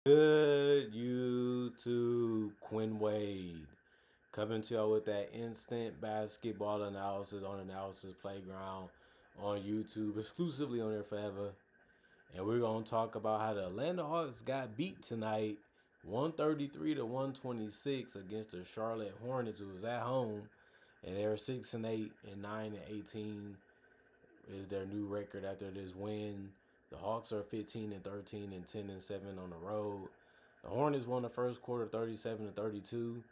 Good YouTube, Quinn Wade coming to y'all with that instant basketball analysis on Analysis Playground on YouTube, exclusively on there forever. And we're gonna talk about how the Atlanta Hawks got beat tonight, 133 to 126 against the Charlotte Hornets, who was at home, and they're 6-8 and 9-18 is their new record after this win. The Hawks are 15-13 and 10-7 on the road. The Hornets won the first quarter 37-32,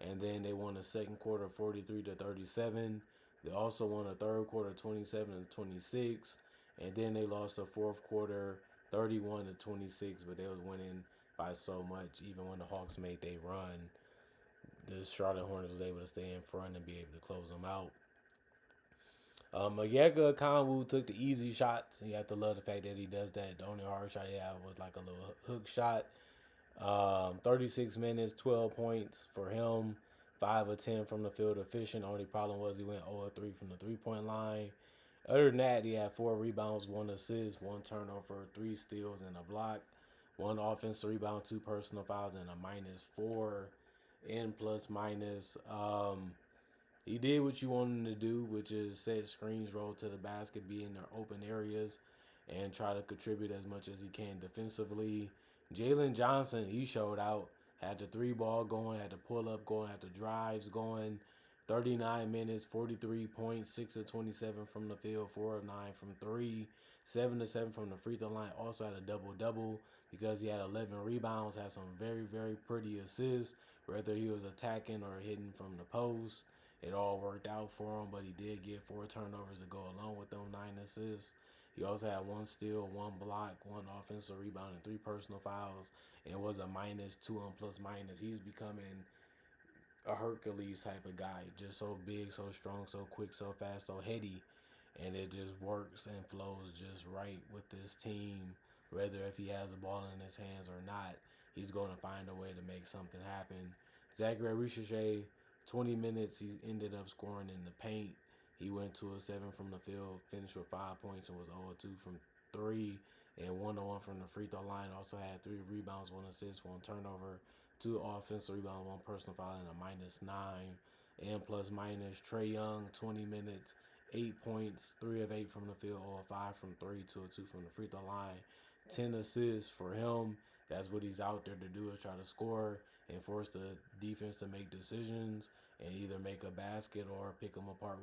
and then they won the second quarter 43-37. They also won the third quarter 27-26, and then they lost the fourth quarter 31-26. But they was winning by so much, even when the Hawks made their run. The Charlotte Hornets was able to stay in front and be able to close them out. Onyeka Okongwu took the easy shots. You have to love the fact that he does that. The only hard shot he had was like a little hook shot. 36 minutes, 12 points for him. 5 of 10 from the field efficient. Only problem was he went 0 of 3 from the 3-point line. Other than that, he had 4 rebounds, 1 assist, 1 turnover, 3 steals, and a block. 1 offensive rebound, 2 personal fouls, and a -4 in plus minus. He did what you want him to do, which is set screens, roll to the basket, be in their open areas, and try to contribute as much as he can defensively. Jalen Johnson, he showed out, had the 3 ball going, had the pull up going, had the drives going. 39 minutes, 43 points, 6 of 27 from the field, 4 of 9 from 3, 7 of 7 from the free throw line. Also had a double-double because he had 11 rebounds, had some very, very pretty assists, whether he was attacking or hitting from the post. It all worked out for him, but he did get 4 turnovers to go along with them 9 assists. He also had 1 steal, 1 block, 1 offensive rebound, and 3 personal fouls, and was a -2 on plus minus. He's becoming a Hercules type of guy, just so big, so strong, so quick, so fast, so heady, and it just works and flows just right with this team. Whether if he has the ball in his hands or not, he's going to find a way to make something happen. Zachary Richardson, 20 minutes, he ended up scoring in the paint. He went 2 of 7 from the field, finished with 5 points, and was 0 of 2 from 3, and 1 of 1 from the free throw line. Also had 3 rebounds, 1 assist, 1 turnover, 2 offensive rebounds, 1 personal foul, and a -9. And plus minus, Trae Young, 20 minutes, 8 points, 3 of 8 from the field, 0 of 5 from 3, 2 of 2 from the free throw line. 10 assists for him. That's what he's out there to do, is try to score and force the defense to make decisions and either make a basket or pick them apart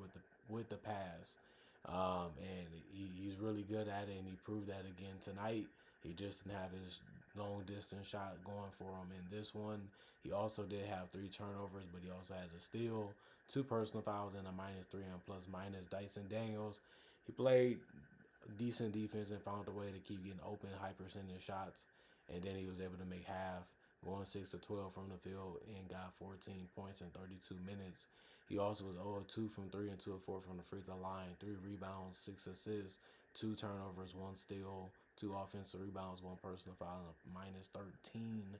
with the pass. And he's really good at it, and he proved that again tonight. He just didn't have his long distance shot going for him in this one. He also did have 3 turnovers, but he also had a steal, 2 personal fouls, and a -3 on plus minus. Dyson Daniels, he played decent defense and found a way to keep getting open, high percentage shots, and then he was able to make half, going 6 of 12 from the field and got 14 points in 32 minutes. He also was 0 of 2 from 3 and 2 of 4 from the free throw line, 3 rebounds, 6 assists, 2 turnovers, 1 steal, 2 offensive rebounds, 1 personal foul, and a -13.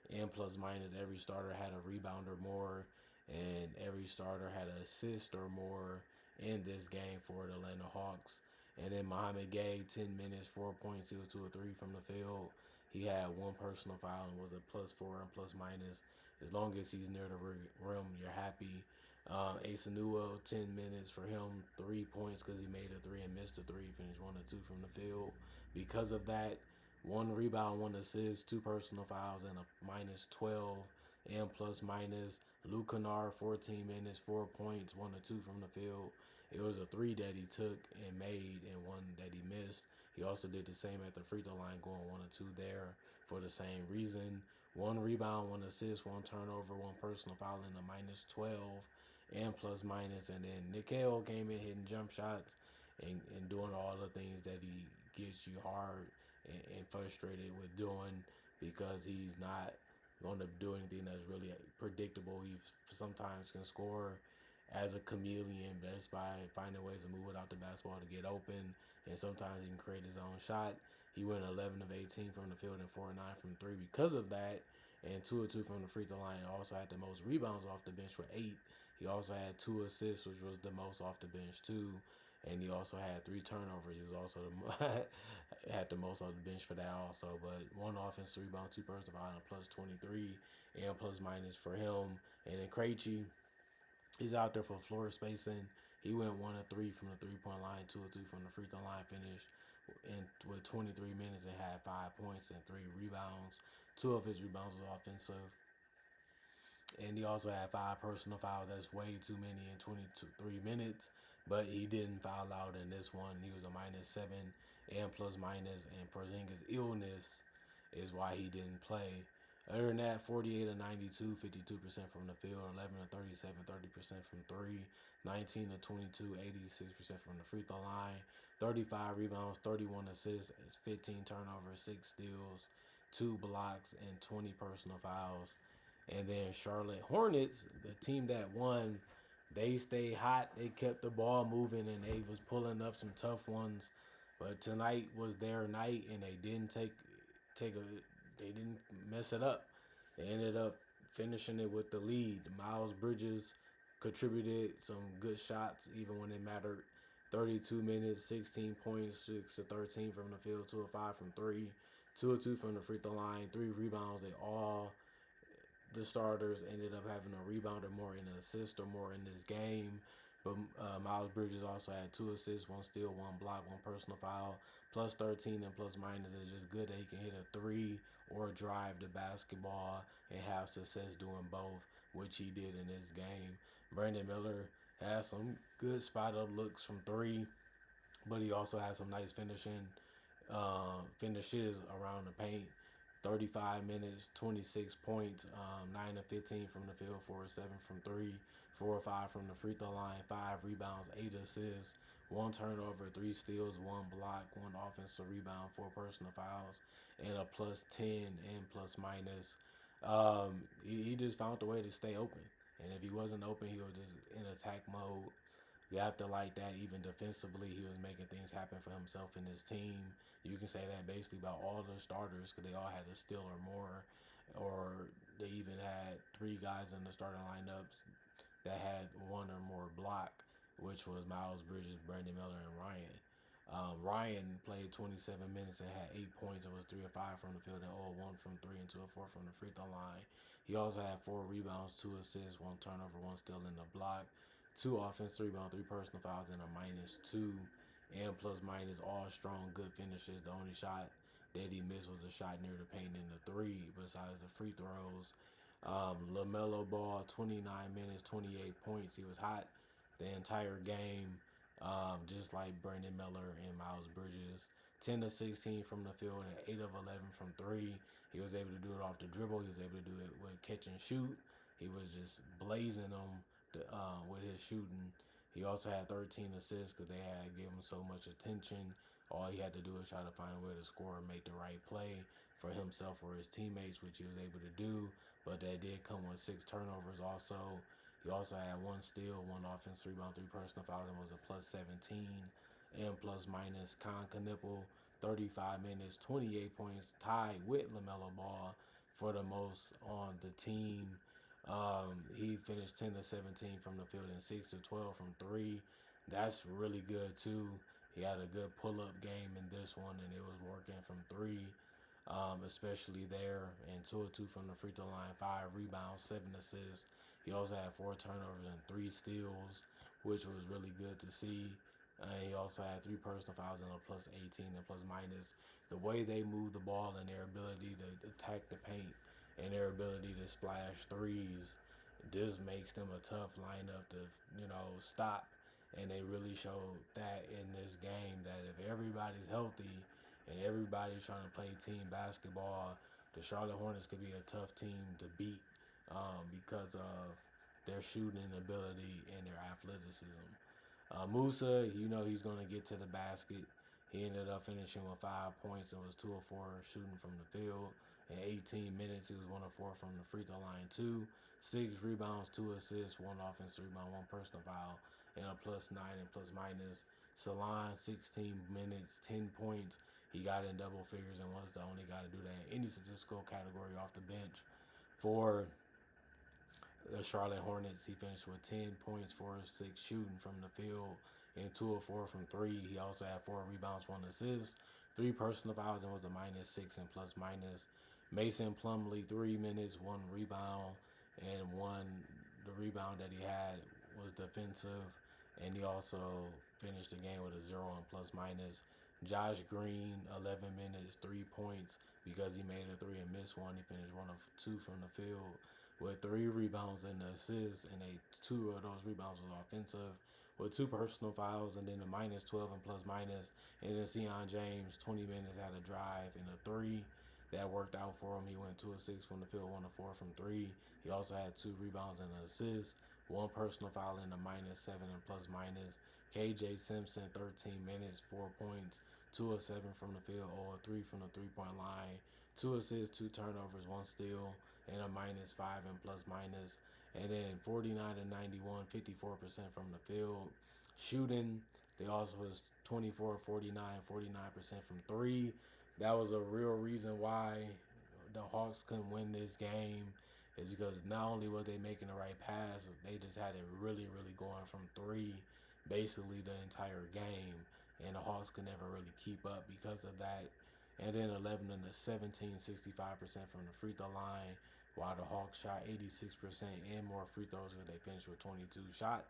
And plus minus, every starter had a rebound or more, and every starter had an assist or more in this game for the Atlanta Hawks. And then Mohamed Gay, 10 minutes, 4 points, he was 2 or 3 from the field. He had 1 personal foul and was a +4 and plus minus. As long as he's near the rim, you're happy. Asa Newell, 10 minutes for him, 3 points because he made a 3 and missed a 3, finished 1 or 2 from the field. Because of that, 1 rebound, 1 assist, 2 personal fouls, and a -12 and plus minus. Luke Kennard, 14 minutes, 4 points, 1 or 2 from the field. It was a 3 that he took and made, and 1 that he missed. He also did the same at the free throw line, going 1 or 2 there for the same reason. 1 rebound, 1 assist, 1 turnover, 1 personal foul, and a -12 and plus minus. And then Nickel came in hitting jump shots and doing all the things that he gets you hard and frustrated with doing, because he's not going to do anything that's really predictable. He sometimes can score as a chameleon, just by finding ways to move without the basketball to get open, and sometimes he can create his own shot. He went 11 of 18 from the field and 4 of 9 from 3 because of that, and 2 of 2 from the free throw line. He also had the most rebounds off the bench with 8. He also had 2 assists, which was the most off the bench too. and he also had 3 turnovers. He was also had the most on the bench for that also. But 1 offensive rebound, 2 personal foul, and a plus 23 and plus minus for him. And then Krejci, he's out there for floor spacing. He went 1 of 3 from the 3 point line, 2 of 2 from the free throw line finish, and with 23 minutes and had 5 points and 3 rebounds. 2 of his rebounds were offensive, and he also had 5 personal fouls. That's way too many in 23 minutes. But he didn't foul out in this one. He was a -7 and plus minus, and Porzingis' illness is why he didn't play. Other than that, 48 of 92, 52% from the field, 11 of 37, 30% from three, 19 of 22, 86% from the free throw line, 35 rebounds, 31 assists, 15 turnovers, 6 steals, 2 blocks, and 20 personal fouls. And then Charlotte Hornets, the team that won, they stayed hot. They kept the ball moving, and they was pulling up some tough ones. But tonight was their night, and they didn't they didn't mess it up. They ended up finishing it with the lead. Miles Bridges contributed some good shots, even when it mattered. 32 minutes, 16 points, 6 of 13 from the field, 2 of 5 from three, 2 of 2 from the free throw line, 3 rebounds. The starters ended up having a rebound or more, and an assist or more in this game. But Miles Bridges also had 2 assists, 1 steal, 1 block, 1 personal foul, plus 13 and plus minus. Is just good that he can hit a 3 or drive the basketball and have success doing both, which he did in this game. Brandon Miller had some good spot up looks from 3, but he also had some nice finishes around the paint. 35 minutes, 26 points, 9 of 15 from the field, 4 of 7 from 3, 4 of 5 from the free throw line, 5 rebounds, 8 assists, 1 turnover, 3 steals, 1 block, 1 offensive rebound, 4 personal fouls, and a plus 10 and plus minus. He just found a way to stay open. And if he wasn't open, he was just in attack mode. You have to like that. Even defensively, he was making things happen for himself and his team. You can say that basically about all the starters because they all had a steal or more, or they even had 3 guys in the starting lineups that had 1 or more block, which was Miles Bridges, Brandon Miller, and Ryan. Ryan played 27 minutes and had 8 points and was 3 of 5 from the field and 0 of 1 from 3 and 2 of 4 from the free throw line. He also had 4 rebounds, 2 assists, 1 turnover, 1 steal in the block, 2 offensive rebounds, 3 personal fouls, and a -2 and plus minus. All strong, good finishes. The only shot that he missed was a shot near the paint in the 3 besides the free throws. LaMelo Ball, 29 minutes, 28 points. He was hot the entire game, just like Brandon Miller and Miles Bridges. 10 of 16 from the field and 8 of 11 from 3. He was able to do it off the dribble. He was able to do it with catch and shoot. He was just blazing them with his shooting. He also had 13 assists because they had given him so much attention. All he had to do was try to find a way to score and make the right play for himself or his teammates, which he was able to do. But that did come with 6 turnovers also. He also had 1 steal, 1 offensive rebound, 3 personal fouls, and was a plus 17 and plus minus. Con Knipple, 35 minutes, 28 points, tied with LaMelo Ball for the most on the team. He finished 10 to 17 from the field and 6 to 12 from 3. That's really good too. He had a good pull-up game in this one, and it was working from 3, especially there. And 2 of 2 from the free throw line, 5 rebounds, 7 assists. He also had 4 turnovers and 3 steals, which was really good to see. He also had 3 personal fouls and a plus 18 and plus minus. The way they move the ball and their ability to attack the paint and their ability to splash threes, this makes them a tough lineup to, stop. And they really showed that in this game, that if everybody's healthy and everybody's trying to play team basketball, the Charlotte Hornets could be a tough team to beat because of their shooting ability and their athleticism. Musa, he's going to get to the basket. He ended up finishing with 5 points and was 2 of 4 shooting from the field. In 18 minutes, he was 1 of 4 from the free throw line, 6 rebounds, 2 assists, 1 offensive rebound, 1 personal foul, and a plus 9 and plus minus. Salon, 16 minutes, 10 points. He got in double figures and was the only guy to do that in any statistical category off the bench. For the Charlotte Hornets, he finished with 10 points, 4 of 6 shooting from the field, and 2 of 4 from 3. He also had 4 rebounds, 1 assist, 3 personal fouls, and was a -6 and plus minus. Mason Plumlee, 3 minutes, 1 rebound, and the rebound that he had was defensive, and he also finished the game with a 0 and plus minus. Josh Green, 11 minutes, 3 points because he made a 3 and missed 1. He finished 1 of 2 from the field with 3 rebounds and assists, and 2 of those rebounds was offensive with 2 personal fouls, and then a -12 and plus minus. And then Sion James, 20 minutes, had a drive and a 3 that worked out for him. He went 2 of 6 from the field, 1 of 4 from 3. He also had 2 rebounds and an assist, 1 personal foul, and a -7 and plus minus. KJ Simpson, 13 minutes, 4 points, 2 of 7 from the field, 0 of 3 from the 3-point line, 2 assists, 2 turnovers, 1 steal, and a -5 and plus minus. And then 49 and 91, 54% from the field. Shooting, they also was 24, 49, 49% from 3. That was a real reason why the Hawks couldn't win this game, is because not only was they making the right pass, they just had it really, really going from 3 basically the entire game, and the Hawks could never really keep up because of that. And then 11 and 17, 65% from the free throw line, while the Hawks shot 86% and more free throws because they finished with 22 shot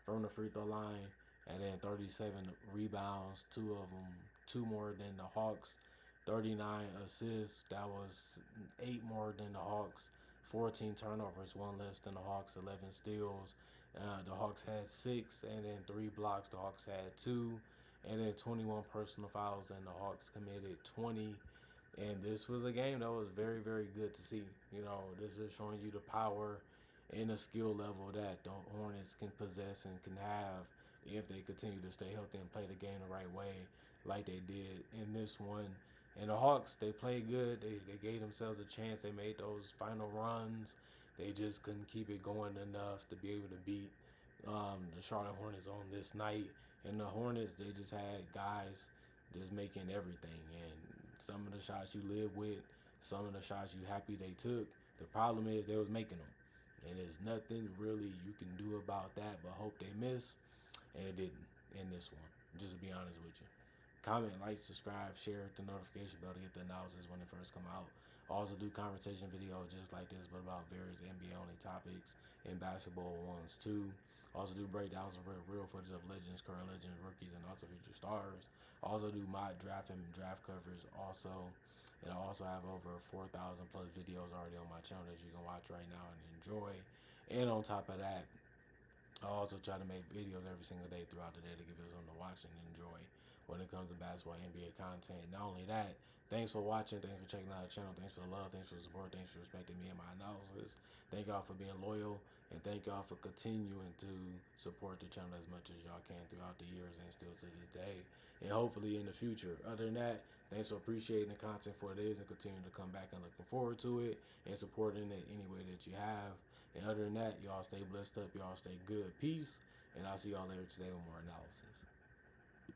from the free throw line. And then 37 rebounds, 2 of them, 2 more than the Hawks. 39 assists, that was 8 more than the Hawks. 14 turnovers, 1 less than the Hawks. 11 steals. The Hawks had 6, and then 3 blocks. The Hawks had 2, and then 21 personal fouls, and the Hawks committed 20. And this was a game that was very, very good to see. You know, this is showing you the power and the skill level that the Hornets can possess and can have if they continue to stay healthy and play the game the right way like they did in this one. And the Hawks, they played good. They gave themselves a chance. They made those final runs. They just couldn't keep it going enough to be able to beat the Charlotte Hornets on this night. And the Hornets, they just had guys just making everything. And some of the shots you live with, some of the shots you happy they took. The problem is they was making them. And there's nothing really you can do about that but hope they miss. And it didn't in this one, just to be honest with you. Comment, like, subscribe, share, hit the notification bell to get the analysis when it first come out. Also do conversation videos just like this, but about various NBA only topics and basketball ones too. Also do breakdowns of real footage of legends, current legends, rookies, and also future stars. Also do mock draft and draft covers also. And I also have over 4,000 plus videos already on my channel that you can watch right now and enjoy. And on top of that, I also try to make videos every single day throughout the day to give you something to watch and enjoy when it comes to basketball NBA content. Not only that, thanks for watching, thanks for checking out the channel, thanks for the love, thanks for the support, thanks for respecting me and my analysis. Thank y'all for being loyal, and thank y'all for continuing to support the channel as much as y'all can throughout the years and still to this day, and hopefully in the future. Other than that, thanks for appreciating the content for it is and continuing to come back and looking forward to it and supporting it any way that you have. And other than that, y'all stay blessed up, y'all stay good. Peace, and I'll see y'all later today with more analysis.